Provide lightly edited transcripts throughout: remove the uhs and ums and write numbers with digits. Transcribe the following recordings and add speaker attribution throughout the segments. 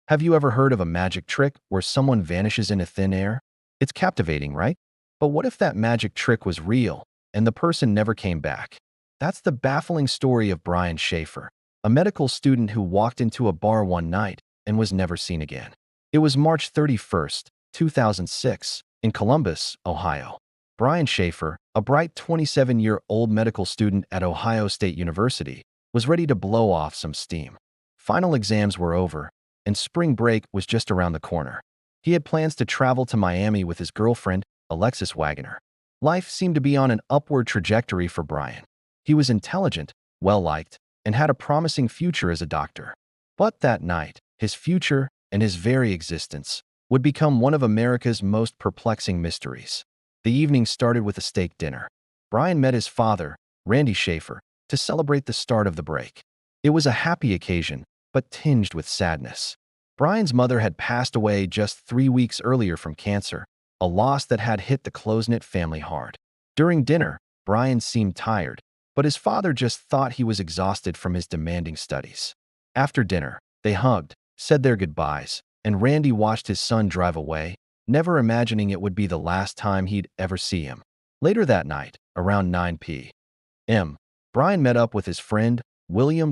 Speaker 1: Have you ever heard of a magic trick where someone vanishes into thin air? It's captivating, right? But what if that magic trick was real and the person never came back? That's the baffling story of Brian Shaffer, a medical student who walked into a bar one night and was never seen again. It was March 31st, 2006, in Columbus, Ohio. Brian Shaffer, a bright 27-year-old medical student at Ohio State University, was ready to blow off some steam. Final exams were over, and spring break was just around the corner. He had plans to travel to Miami with his girlfriend, Alexis Wagner. Life seemed to be on an upward trajectory for Brian. He was intelligent, well-liked, and had a promising future as a doctor. But that night, his future and his very existence would become one of America's most perplexing mysteries. The evening started with a steak dinner. Brian met his father, Randy Shaffer, to celebrate the start of the break. It was a happy occasion, but tinged with sadness. Brian's mother had passed away just 3 weeks earlier from cancer, a loss that had hit the close-knit family hard. During dinner, Brian seemed tired, but his father just thought he was exhausted from his demanding studies. After dinner, they hugged, said their goodbyes, and Randy watched his son drive away, never imagining it would be the last time he'd ever see him. Later that night, around 9 p.m., Brian met up with his friend,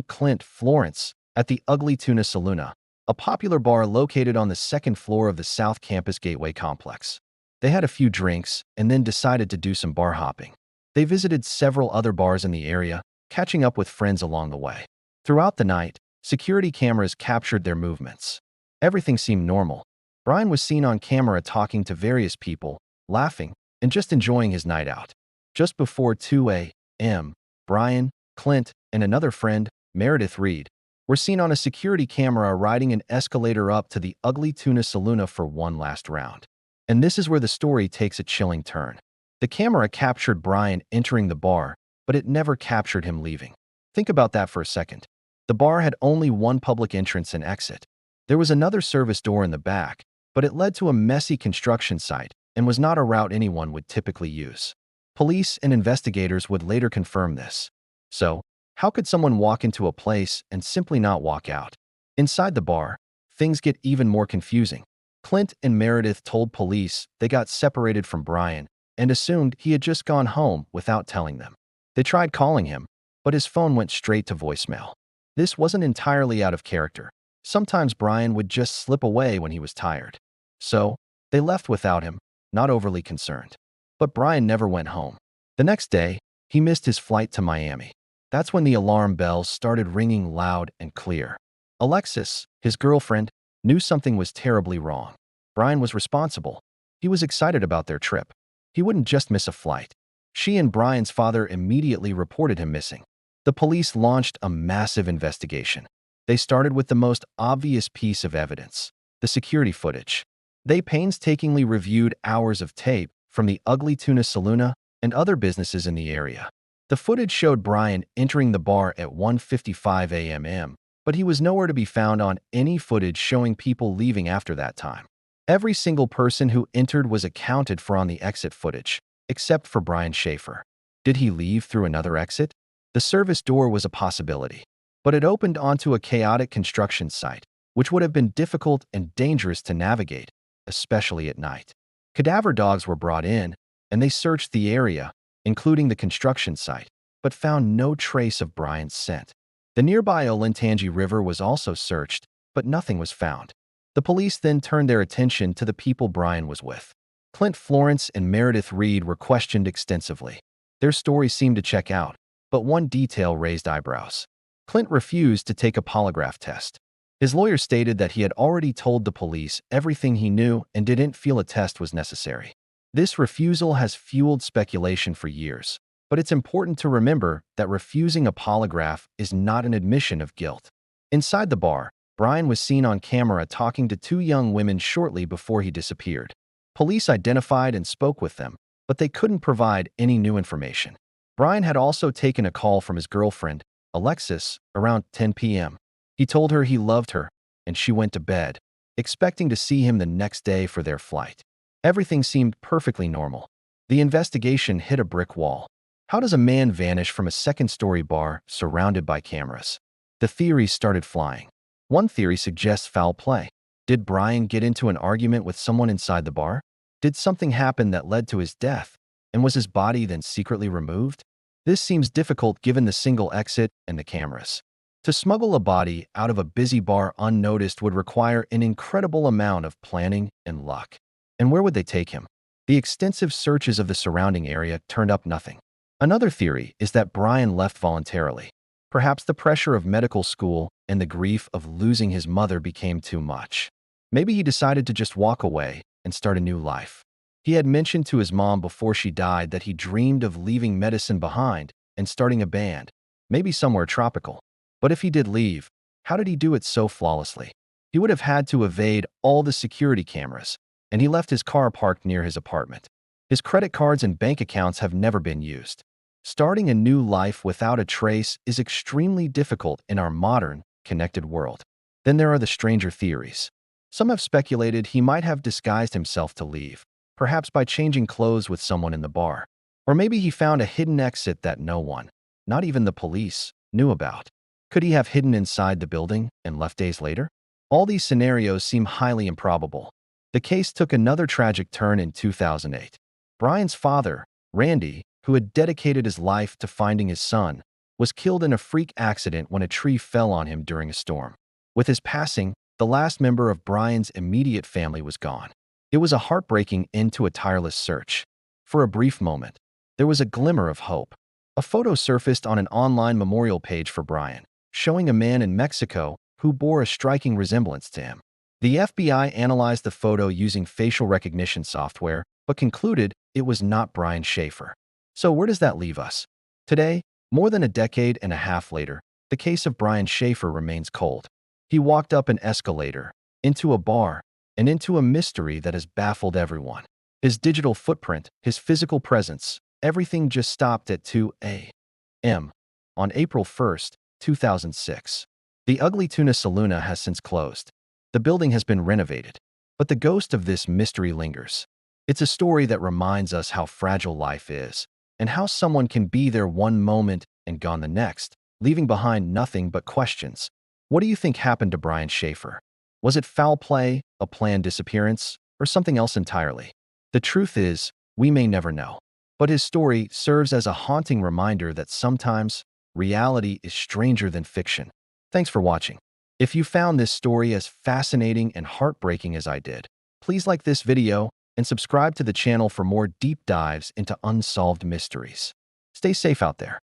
Speaker 1: Clint Florence, at the ugly Tuna Saloona, a popular bar located on the second floor of the South Campus Gateway complex. They had a few drinks and then decided to do some bar hopping. They visited several other bars in the area, catching up with friends along the way. Throughout the night, security cameras captured their movements. Everything seemed normal. Brian was seen on camera talking to various people, laughing, and just enjoying his night out. Just before 2 a.m., Brian, Clint, and another friend, Meredith Reed, were seen on a security camera riding an escalator up to the ugly Tuna Saloona for one last round. And this is where the story takes a chilling turn. The camera captured Brian entering the bar, but it never captured him leaving. Think about that for a second. The bar had only one public entrance and exit. There was another service door in the back, but it led to a messy construction site and was not a route anyone would typically use. Police and investigators would later confirm this. So, how could someone walk into a place and simply not walk out? Inside the bar, things get even more confusing. Clint and Meredith told police they got separated from Brian and assumed he had just gone home without telling them. They tried calling him, but his phone went straight to voicemail. This wasn't entirely out of character. Sometimes Brian would just slip away when he was tired. So, they left without him, not overly concerned. But Brian never went home. The next day, he missed his flight to Miami. That's when the alarm bells started ringing loud and clear. Alexis, his girlfriend, knew something was terribly wrong. Brian was responsible. He was excited about their trip. He wouldn't just miss a flight. She and Brian's father immediately reported him missing. The police launched a massive investigation. They started with the most obvious piece of evidence, the security footage. They painstakingly reviewed hours of tape from the ugly Tuna Saloona and other businesses in the area. The footage showed Brian entering the bar at 1:55 a.m., but he was nowhere to be found on any footage showing people leaving after that time. Every single person who entered was accounted for on the exit footage, except for Brian Shaffer. Did he leave through another exit? The service door was a possibility, but it opened onto a chaotic construction site, which would have been difficult and dangerous to navigate, especially at night. Cadaver dogs were brought in, and they searched the area, including the construction site, but found no trace of Brian's scent. The nearby Olentangy River was also searched, but nothing was found. The police then turned their attention to the people Brian was with. Clint Florence and Meredith Reed were questioned extensively. Their story seemed to check out, but one detail raised eyebrows. Clint refused to take a polygraph test. His lawyer stated that he had already told the police everything he knew and didn't feel a test was necessary. This refusal has fueled speculation for years, but it's important to remember that refusing a polygraph is not an admission of guilt. Inside the bar, Brian was seen on camera talking to two young women shortly before he disappeared. Police identified and spoke with them, but they couldn't provide any new information. Brian had also taken a call from his girlfriend, Alexis, around 10 p.m. He told her he loved her, and she went to bed, expecting to see him the next day for their flight. Everything seemed perfectly normal. The investigation hit a brick wall. How does a man vanish from a second-story bar surrounded by cameras? The theories started flying. One theory suggests foul play. Did Brian get into an argument with someone inside the bar? Did something happen that led to his death? And was his body then secretly removed? This seems difficult given the single exit and the cameras. To smuggle a body out of a busy bar unnoticed would require an incredible amount of planning and luck. And where would they take him? The extensive searches of the surrounding area turned up nothing. Another theory is that Brian left voluntarily. Perhaps the pressure of medical school and the grief of losing his mother became too much. Maybe he decided to just walk away and start a new life. He had mentioned to his mom before she died that he dreamed of leaving medicine behind and starting a band, maybe somewhere tropical. But if he did leave, how did he do it so flawlessly? He would have had to evade all the security cameras, and he left his car parked near his apartment. His credit cards and bank accounts have never been used. Starting a new life without a trace is extremely difficult in our modern, connected world. Then there are the stranger theories. Some have speculated he might have disguised himself to leave, perhaps by changing clothes with someone in the bar. Or maybe he found a hidden exit that no one, not even the police, knew about. Could he have hidden inside the building and left days later? All these scenarios seem highly improbable. The case took another tragic turn in 2008. Brian's father, Randy, who had dedicated his life to finding his son, was killed in a freak accident when a tree fell on him during a storm. With his passing, the last member of Brian's immediate family was gone. It was a heartbreaking end to a tireless search. For a brief moment, there was a glimmer of hope. A photo surfaced on an online memorial page for Brian, showing a man in Mexico who bore a striking resemblance to him. The FBI analyzed the photo using facial recognition software, but concluded it was not Brian Shaffer. So where does that leave us? Today, more than a decade and a half later, the case of Brian Shaffer remains cold. He walked up an escalator, into a bar, and into a mystery that has baffled everyone. His digital footprint, his physical presence, everything just stopped at 2 a.m. on April 1st, 2006. The ugly Tuna Saloona has since closed. The building has been renovated, but the ghost of this mystery lingers. It's a story that reminds us how fragile life is, and how someone can be there one moment and gone the next, leaving behind nothing but questions. What do you think happened to Brian Shaffer? Was it foul play, a planned disappearance, or something else entirely? The truth is, we may never know. But his story serves as a haunting reminder that sometimes reality is stranger than fiction. Thanks for watching. If you found this story as fascinating and heartbreaking as I did, please like this video and subscribe to the channel for more deep dives into unsolved mysteries. Stay safe out there.